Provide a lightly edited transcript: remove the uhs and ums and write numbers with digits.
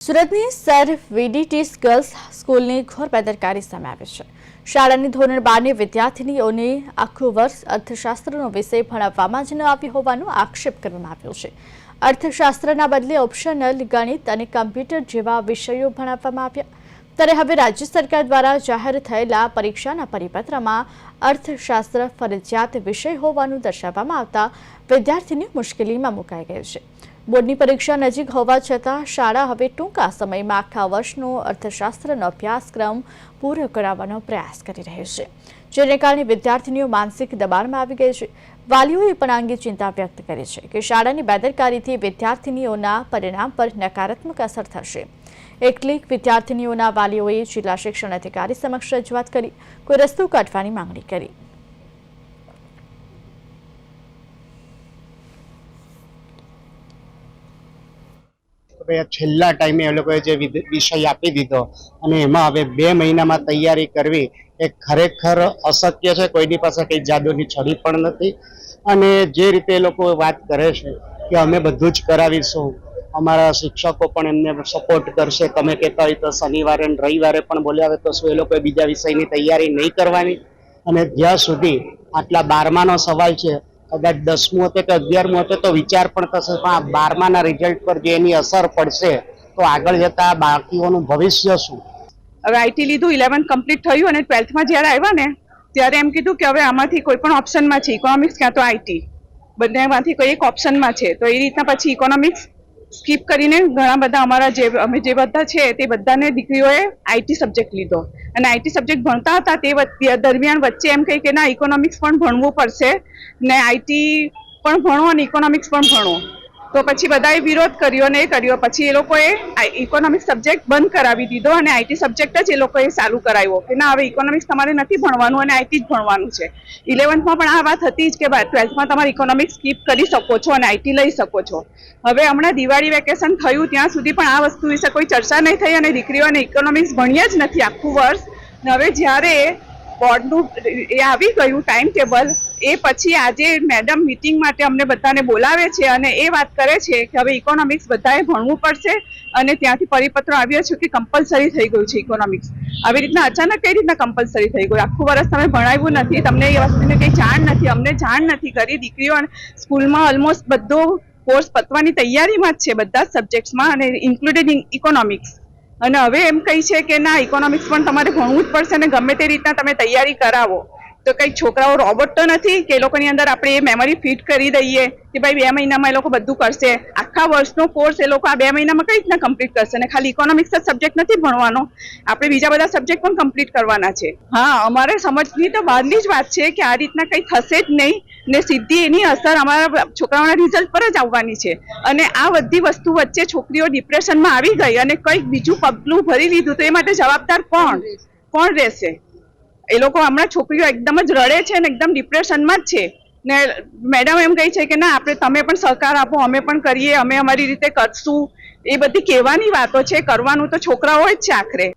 સુરતની sir VDT girls સ્કૂલની ઘોર બેદરકારી સામે આવી છે। શાળાની ધોરણ 12ની વિદ્યાર્થીનીઓને આખું વર્ષ અર્થશાસ્ત્રનો વિષય ભણાવવામાં જ ન આવ્યો હોવાનો આક્ષેપ કરવામાં આવ્યો છે। અર્થશાસ્ત્રના બદલે ઓપ્શનલ ગણિત અને કમ્પ્યુટર જેવા વિષયો ભણાવવામાં આવ્યા। ત્યારે હવે રાજ્ય સરકાર દ્વારા જાહેર થયેલા પરીક્ષાના પરિપત્રમાં અર્થશાસ્ત્ર ફરજિયાત વિષય હોવાનું દર્શાવવામાં આવતા વિદ્યાર્થીની મુશ્કેલીમાં મુકાઈ ગઈ છે। બોર્ડની પરીક્ષા નજીક હોવા છતાં શાળા હવે ટૂંકા સમયમાં આખા વર્ષનો અર્થશાસ્ત્રનો અભ્યાસક્રમ પૂરો કરાવવાનો પ્રયાસ કરી રહી છે, જેને કારણે વિદ્યાર્થીનીઓ માનસિક દબાણમાં આવી ગઈ છે। વાલીઓએ પણ આ અંગે ચિંતા વ્યક્ત કરી છે કે શાળાની બેદરકારીથી વિદ્યાર્થીનીઓના પરિણામ પર નકારાત્મક અસર થશે। કેટલીક વિદ્યાર્થીનીઓના વાલીઓએ જિલ્લા શિક્ષણ અધિકારી સમક્ષ રજૂઆત કરી કોઈ રસ્તો કાઢવાની માંગણી કરી। છેલ્લા ટાઈમે એ લોકોએ જે વિષય આપી દીધો અને એમાં હવે 2 મહિનામાં તૈયારી કરવી એ ખરેખર અશક્ય છે। કોઈની પાસે કઈ જાદુની છડી પણ નથી અને જે રીતે એ લોકો વાત કરે છે કે અમે બધું જ કરાવીશું, અમારા શિક્ષકો પણ એમને સપોર્ટ કરશે, તમે કહેતા હોય તો શનિવારે અને રવિવારે પણ બોલ્યા હોય તો શું એ લોકોએ બીજા વિષયની તૈયારી નહીં કરવાની? અને જ્યાં સુધી આટલા 12માનો સવાલ છે, કદાચ 10મું હશે કે 11મું હશે તો વિચાર પણ થશે, પણ આ 12માના રિઝલ્ટ પર જે એની અસર પડશે તો આગળ જતા બાળકીઓનું ભવિષ્ય શું? હવે આઈટી લીધું, 11th કમ્પ્લીટ થયું અને 12થમાં જ્યારે આવ્યા ને ત્યારે એમ કીધું કે હવે આમાંથી કોઈ પણ ઓપ્શનમાં છે, ઇકોનોમિક્સ ક્યાં તો આઈટી, બંનેમાંથી કોઈ એક ઓપ્શનમાં છે। તો એ રીતના પછી ઇકોનોમિક્સ સ્કીપ કરીને ઘણા બધા અમારા અમે જે બધા છે તે બધાને દીકરીઓએ આઈટી સબ્જેક્ટ લીધો અને આઈટી સબ્જેક્ટ ભણતા હતા તે દરમિયાન વચ્ચે એમ કહી કે ના ઇકોનોમિક્સ પણ ભણવું પડશે ને આઈટી પણ ભણો અને ઇકોનોમિક્સ પણ ભણો। તો પછી બધાએ વિરોધ કર્યો અને એ કર્યો, પછી એ લોકોએ ઇકોનોમિક્સ સબ્જેક્ટ બંધ કરાવી દીધો અને આઈટી સબ્જેક્ટ જ એ લોકોએ ચાલુ કરાવ્યો કે ના હવે ઇકોનોમિક્સ તમારે નથી ભણવાનું અને આઈટી જ ભણવાનું છે। 11thમાં પણ આ વાત હતી જ કે 12thમાં તમારે ઇકોનોમિક્સ સ્કીપ કરી શકો છો અને આઈટી લઈ શકો છો। હવે હમણાં દિવાળી વેકેશન થયું ત્યાં સુધી પણ આ વસ્તુ વિશે કોઈ ચર્ચા નહીં થઈ અને દીકરીઓને ઇકોનોમિક્સ ભણ્યા જ નથી આખું વર્ષ। હવે જ્યારે બોર્ડનું એ આવી ગયું ટાઈમ ટેબલ, એ પછી આજે મેડમ મીટિંગ માટે અમને બધાને બોલાવે છે અને એ વાત કરે છે કે હવે ઇકોનોમિક્સ બધાએ ભણવું પડશે અને ત્યાંથી પરિપત્ર આવ્યો છે કે કમ્પલસરી થઈ ગયું છે ઇકોનોમિક્સ। આવી રીતના અચાનક કઈ રીતના કમ્પલસરી થઈ ગયું? આખું વર્ષ તમે ભણાવ્યું નથી, તમને એ વસ્તુની કંઈ જાણ નથી, અમને જાણ નથી કરી। દીકરીઓ સ્કૂલમાં ઓલમોસ્ટ બધો કોર્સ પતવાની તૈયારીમાં જ છે બધા જ સબ્જેક્ટ્સમાં અને ઇન્ક્લુડિંગ ઇકોનોમિક્સ, અને હવે એમ કહી છે કે ના ઇકોનોમિક્સ પણ તમારે ભણવું જ પડશે અને ગમે તે રીતના તમે તૈયારી કરાવો। તો કઈ છોકરાઓ રોબોટ તો નથી કે એ લોકોની અંદર આપણે એ મેમરી ફિટ કરી દઈએ કે ભાઈ 2 મહિનામાં એ લોકો બધું કરશે? આખા વર્ષનો કોર્સ એ લોકો આ 2 મહિનામાં કઈ રીતના કમ્પ્લીટ કરશે? અને ખાલી ઇકોનોમિક્સ જ સબ્જેક્ટ નથી ભણવાનો, આપણે બીજા બધા સબ્જેક્ટ પણ કમ્પ્લીટ કરવાના છે। હા, અમારે સમજની તો બહારની જ વાત છે કે આ રીતના કંઈ થશે જ નહીં ને સીધી એની અસર અમારા છોકરાઓના રિઝલ્ટ પર જ આવવાની છે। અને આ બધી વસ્તુ વચ્ચે છોકરીઓ ડિપ્રેશનમાં આવી ગઈ અને કંઈક બીજું પગલું ભરી લીધું તો એ માટે જવાબદાર કોણ રહેશે? એ લોકો હમણાં છોકરીઓ એકદમ જ રડે છે અને એકદમ ડિપ્રેશનમાં જ છે ને મેડમ એમ કહે છે કે ના તમે પણ સહકાર આપો, અમે પણ કરીએ, અમે અમારી રીતે કરશું। એ બધી કહેવાની વાતો છે, કરવાનું તો છોકરાઓ જ છે આખરે।